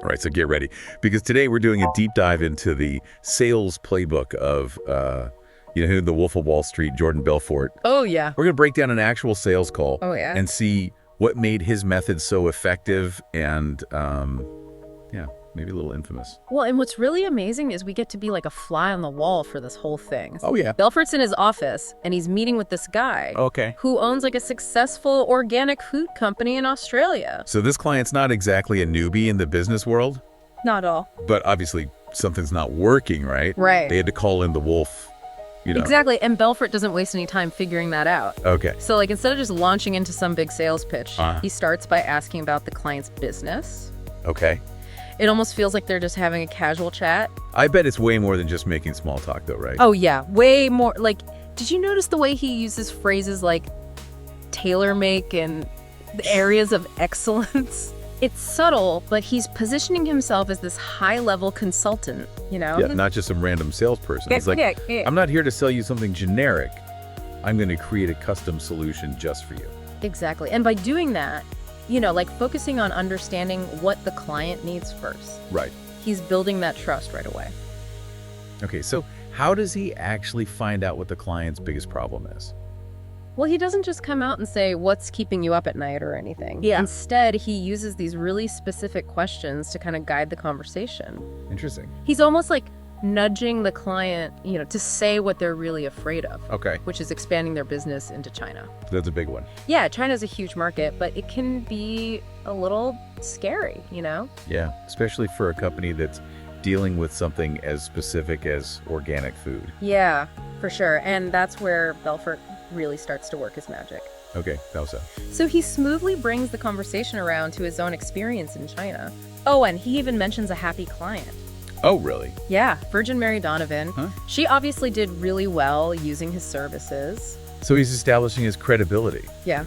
All right, so get ready. Because today we're doing a deep dive into the sales playbook of, who, the Wolf of Wall Street, Jordan Belfort. Oh, yeah. We're going to break down an actual sales call and see what made his method so effective and, maybe a little infamous. Well, and what's really amazing is we get to be like a fly on the wall for this whole thing. Oh, yeah. Belfort's in his office, and he's meeting with this guy who owns like a successful organic food company in Australia. So this client's not exactly a newbie in the business world, Not at all. but obviously something's not working, right? Right. They had to call in the wolf, Exactly, and Belfort doesn't waste any time figuring that out. Okay. So like instead of just launching into some big sales pitch, Uh-huh. he starts by asking about the client's business. Okay. It almost feels like they're just having a casual chat. I bet it's way more than just making small talk, though, right? Oh, yeah. Way more. Like, did you notice the way he uses phrases like tailor-make and the areas of excellence? It's subtle, but he's positioning himself as this high-level consultant, Yeah, not just some random salesperson. It's like, yeah. I'm not here to sell you something generic. I'm going to create a custom solution just for you. Exactly. And by doing that, like focusing on understanding what the client needs first. Right. He's building that trust right away. Okay, so how does he actually find out what the client's biggest problem is? Well, he doesn't just come out and say, what's keeping you up at night or anything. Yeah. Instead, he uses these really specific questions to kind of guide the conversation. Interesting. He's almost like nudging the client, to say what they're really afraid of. Okay. Which is expanding their business into China. That's a big one. Yeah, China's a huge market, but it can be a little scary, Yeah, especially for a company that's dealing with something as specific as organic food. Yeah, for sure. And that's where Belfort really starts to work his magic. Okay, how so? So he smoothly brings the conversation around to his own experience in China. Oh, and he even mentions a happy client. Oh, really? Yeah, Virgin Mary Donovan. Huh? She obviously did really well using his services. So he's establishing his credibility. Yeah.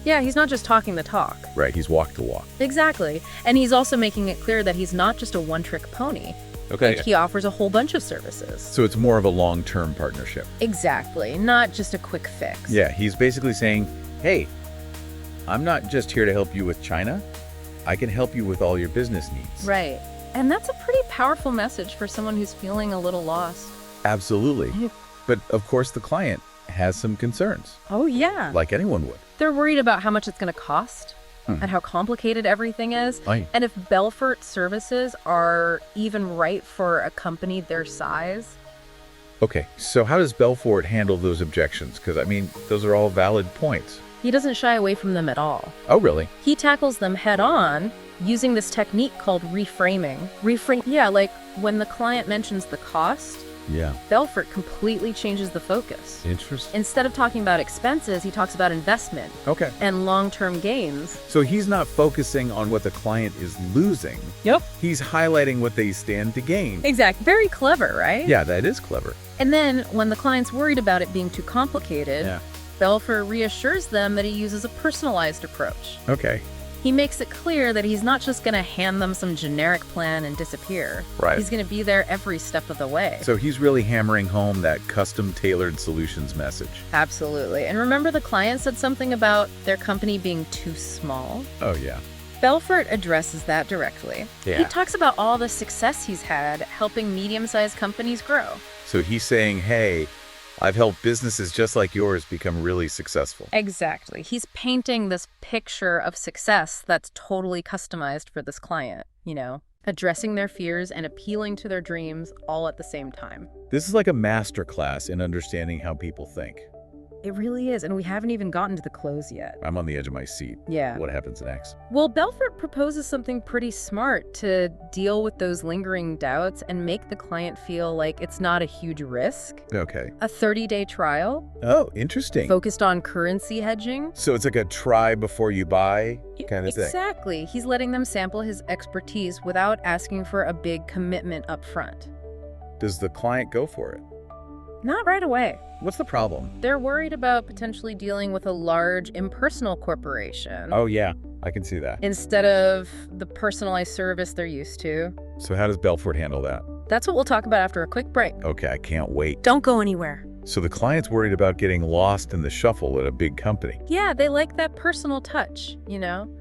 Yeah, he's not just talking the talk. Right, he's walk the walk. Exactly. And he's also making it clear that he's not just a one-trick pony. Okay. He offers a whole bunch of services. So it's more of a long-term partnership. Exactly, not just a quick fix. Yeah, he's basically saying, hey, I'm not just here to help you with China. I can help you with all your business needs. Right. And that's a pretty powerful message for someone who's feeling a little lost. Absolutely. But of course, the client has some concerns, Oh, yeah. like anyone would. They're worried about how much it's going to cost and how complicated everything is. Right. And if Belfort services are even right for a company their size. Okay, so how does Belfort handle those objections? Because, those are all valid points. He doesn't shy away from them at all. Oh, really? He tackles them head on using this technique called reframing. Yeah, like when the client mentions the cost, Yeah. Belfort completely changes the focus. Interesting. Instead of talking about expenses, he talks about investment Okay. and long-term gains. So he's not focusing on what the client is losing. Yep. He's highlighting what they stand to gain. Exactly. Very clever, right? Yeah, that is clever. And then when the client's worried about it being too complicated, Yeah. Belfort reassures them that he uses a personalized approach. Okay. He makes it clear that he's not just going to hand them some generic plan and disappear. Right. He's going to be there every step of the way. So he's really hammering home that custom-tailored solutions message. Absolutely. And remember the client said something about their company being too small? Oh, yeah. Belfort addresses that directly. Yeah. He talks about all the success he's had helping medium-sized companies grow. So he's saying, hey, I've helped businesses just like yours become really successful. Exactly. He's painting this picture of success that's totally customized for this client, addressing their fears and appealing to their dreams all at the same time. This is like a masterclass in understanding how people think. It really is, and we haven't even gotten to the close yet. I'm on the edge of my seat. Yeah. What happens next? Well, Belfort proposes something pretty smart to deal with those lingering doubts and make the client feel like it's not a huge risk. Okay. A 30-day trial Oh, interesting. focused on currency hedging. So it's like a try before you buy kind of thing. Exactly. He's letting them sample his expertise without asking for a big commitment up front. Does the client go for it? Not right away. What's the problem? They're worried about potentially dealing with a large impersonal corporation Oh, yeah. I can see that. instead of the personalized service they're used to. So how does Belfort handle that? That's what we'll talk about after a quick break. Okay, I can't wait. Don't go anywhere. So the client's worried about getting lost in the shuffle at a big company. Yeah, they like that personal touch,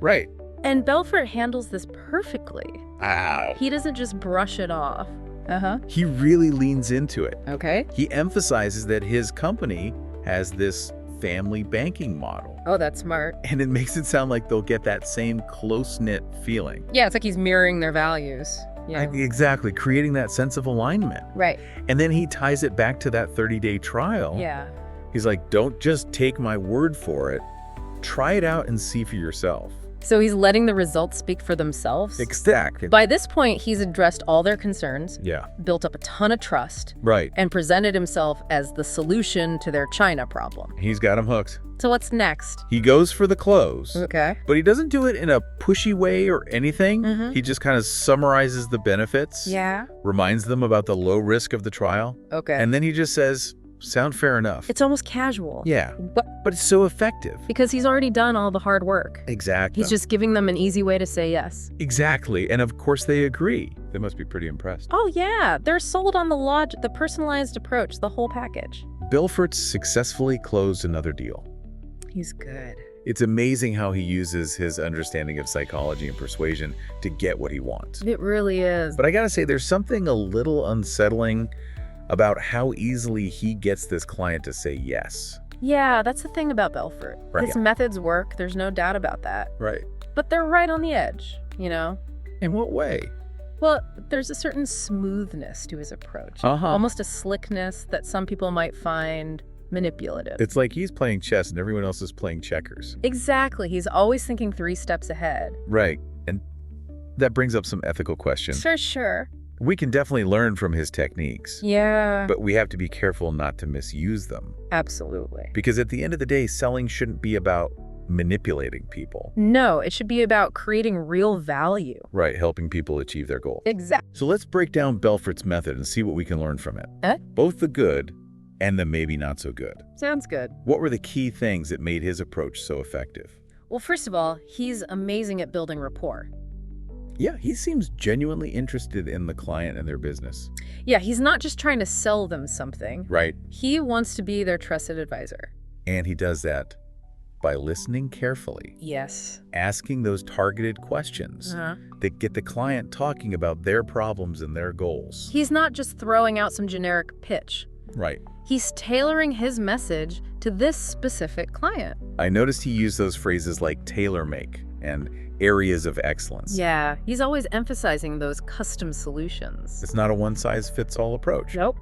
Right. And Belfort handles this perfectly. Wow. He doesn't just brush it off. He really leans into it. Okay. He emphasizes that his company has this family banking model. Oh, that's smart. And it makes it sound like they'll get that same close-knit feeling. Yeah, it's like he's mirroring their values. Yeah. Exactly, creating that sense of alignment. Right. And then he ties it back to that 30-day trial. Yeah. He's like, don't just take my word for it. Try it out and see for yourself. So he's letting the results speak for themselves. Exactly. By this point, he's addressed all their concerns, Yeah. built up a ton of trust, Right. and presented himself as the solution to their China problem. He's got him hooked. So what's next? He goes for the close. Okay. But he doesn't do it in a pushy way or anything. Mhm. He just kind of summarizes the benefits, Yeah. reminds them about the low risk of the trial, Okay. and then he just says, sound fair enough. It's almost casual. Yeah, But but it's so effective. because he's already done all the hard work. Exactly. He's just giving them an easy way to say yes. Exactly. And of course they agree. They must be pretty impressed. Oh yeah, they're sold on the personalized approach, the whole package. Belfort successfully closed another deal. He's good. It's amazing how he uses his understanding of psychology and persuasion to get what he wants. It really is. But I gotta say, there's something a little unsettling about how easily he gets this client to say yes. Yeah, that's the thing about Belfort. Right. His methods work, there's no doubt about that. Right. But they're right on the edge, you know? In what way? Well, there's a certain smoothness to his approach. Uh-huh. Almost a slickness that some people might find manipulative. It's like he's playing chess and everyone else is playing checkers. Exactly. He's always thinking 3 steps ahead. Right. And that brings up some ethical questions. For sure. We can definitely learn from his techniques, Yeah. but we have to be careful not to misuse them. Absolutely. Because at the end of the day, selling shouldn't be about manipulating people. No, it should be about creating real value. Right, helping people achieve their goal. Exactly. So let's break down Belfort's method and see what we can learn from it. Both the good and the maybe not so good. Sounds good. What were the key things that made his approach so effective? Well, first of all, he's amazing at building rapport. Yeah, he seems genuinely interested in the client and their business. Yeah, he's not just trying to sell them something. Right. He wants to be their trusted advisor. And he does that by listening carefully, Yes. asking those targeted questions that get the client talking about their problems and their goals. He's not just throwing out some generic pitch. Right. He's tailoring his message to this specific client. I noticed he used those phrases like tailor-make and areas of excellence. Yeah, he's always emphasizing those custom solutions. It's not a one-size-fits-all approach. Nope.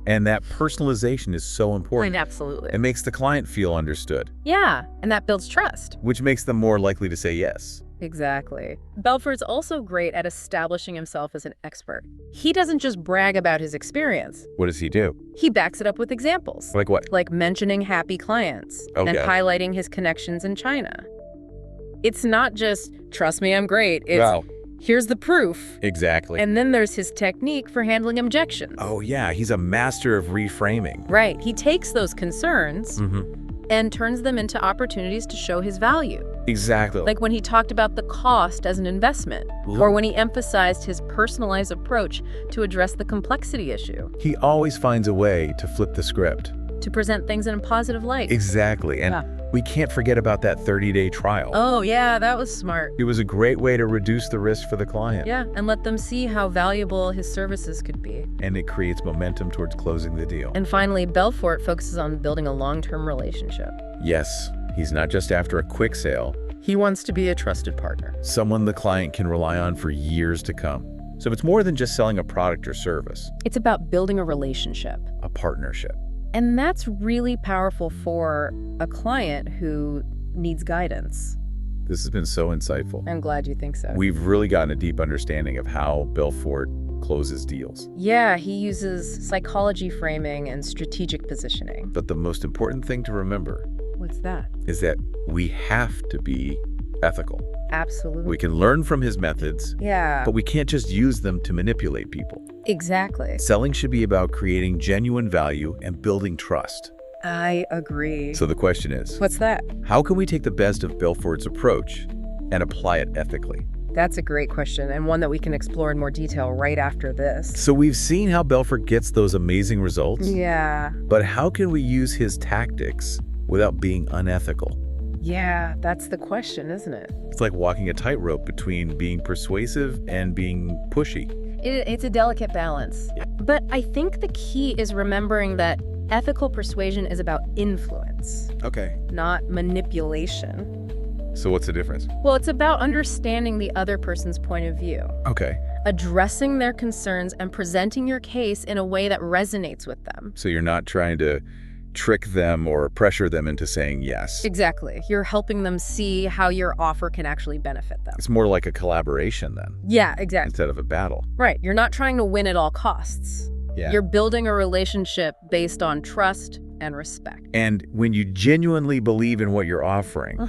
And that personalization is so important. Absolutely. It makes the client feel understood, Yeah, and that builds trust. which makes them more likely to say yes. Exactly. Belfort's also great at establishing himself as an expert. He doesn't just brag about his experience. What does he do? He backs it up with examples. Like what? Like mentioning happy clients and Okay. highlighting his connections in China. It's not just, trust me, I'm great. It's, Wow. here's the proof. Exactly. And then there's his technique for handling objections. Oh, yeah, he's a master of reframing. Right. He takes those concerns Mm-hmm. and turns them into opportunities to show his value. Exactly. Like when he talked about the cost as an investment, or when he emphasized his personalized approach to address the complexity issue, he always finds a way to flip the script. to present things in a positive light. Exactly. And Yeah. we can't forget about that 30-day trial. Oh, yeah, that was smart. It was a great way to reduce the risk for the client. Yeah, and let them see how valuable his services could be. And it creates momentum towards closing the deal. And finally, Belfort focuses on building a long-term relationship. Yes, he's not just after a quick sale, He wants to be a trusted partner. someone the client can rely on for years to come. So it's more than just selling a product or service, It's about building a relationship. a partnership. And that's really powerful for a client who needs guidance. This has been so insightful. I'm glad you think so. We've really gotten a deep understanding of how Belfort closes deals. Yeah, he uses psychology framing and strategic positioning. But the most important thing to remember What's that? is that we have to be ethical. Absolutely. We can learn from his methods, Yeah, but we can't just use them to manipulate people. exactly. Selling should be about creating genuine value and building trust. I agree. So the question is, What's that? how can we take the best of Belfort's approach and apply it ethically? That's a great question, and one that we can explore in more detail right after this. So we've seen how Belfort gets those amazing results, Yeah. but how can we use his tactics without being unethical? Yeah, that's the question, isn't it? It's like walking a tightrope between being persuasive and being pushy. It's a delicate balance. Yeah. But I think the key is remembering that ethical persuasion is about influence, Okay. not manipulation. So what's the difference? Well, it's about understanding the other person's point of view, Okay. addressing their concerns, and presenting your case in a way that resonates with them. So you're not trying to trick them or pressure them into saying yes. Exactly. You're helping them see how your offer can actually benefit them. It's more like a collaboration then, Yeah, exactly. instead of a battle. Right. You're not trying to win at all costs. Yeah. You're building a relationship based on trust and respect. And when you genuinely believe in what you're offering,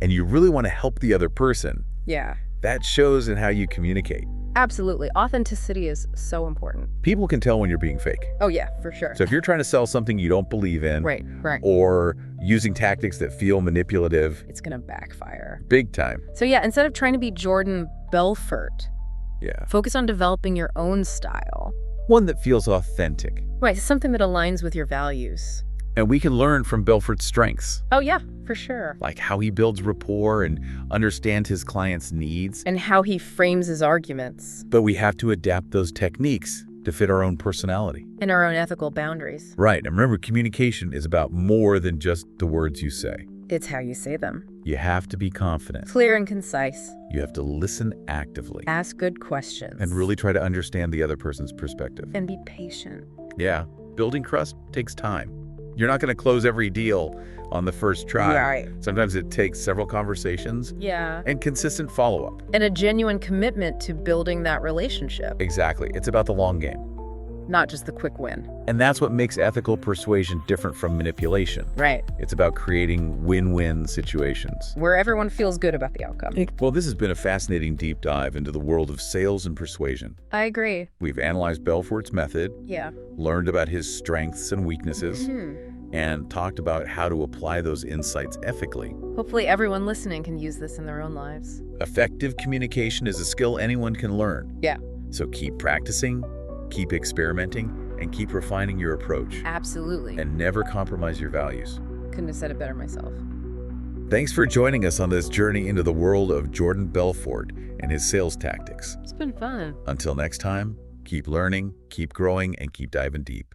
and you really want to help the other person, Yeah. that shows in how you communicate. Absolutely. Authenticity is so important. People can tell when you're being fake. Oh, yeah, for sure. So if you're trying to sell something you don't believe in, Right. or using tactics that feel manipulative, It's going to backfire. big time. So, yeah, instead of trying to be Jordan Belfort, Yeah. focus on developing your own style. One that feels authentic. Right. Something that aligns with your values. And we can learn from Belfort's strengths, Oh, yeah, for sure. like how he builds rapport and understands his clients' needs. And how he frames his arguments But we have to adapt those techniques to fit our own personality. and our own ethical boundaries. Right. And remember, communication is about more than just the words you say. It's how you say them. You have to be confident. Clear and concise. You have to listen actively Ask good questions. and really try to understand the other person's perspective. And be patient. Yeah, building trust takes time. You're not going to close every deal on the first try. Right. Sometimes it takes several conversations Yeah. and consistent follow-up. And a genuine commitment to building that relationship, Exactly. It's about the long game. not just the quick win. And that's what makes ethical persuasion different from manipulation. Right. It's about creating win-win situations. Where everyone feels good about the outcome. Well, this has been a fascinating deep dive into the world of sales and persuasion. I agree. We've analyzed Belfort's method, Yeah. learned about his strengths and weaknesses, and talked about how to apply those insights ethically. Hopefully everyone listening can use this in their own lives. Effective communication is a skill anyone can learn. Yeah. So keep practicing, keep experimenting, and keep refining your approach. Absolutely. And never compromise your values. Couldn't have said it better myself. Thanks for joining us on this journey into the world of Jordan Belfort and his sales tactics. It's been fun. Until next time, keep learning, keep growing, and keep diving deep.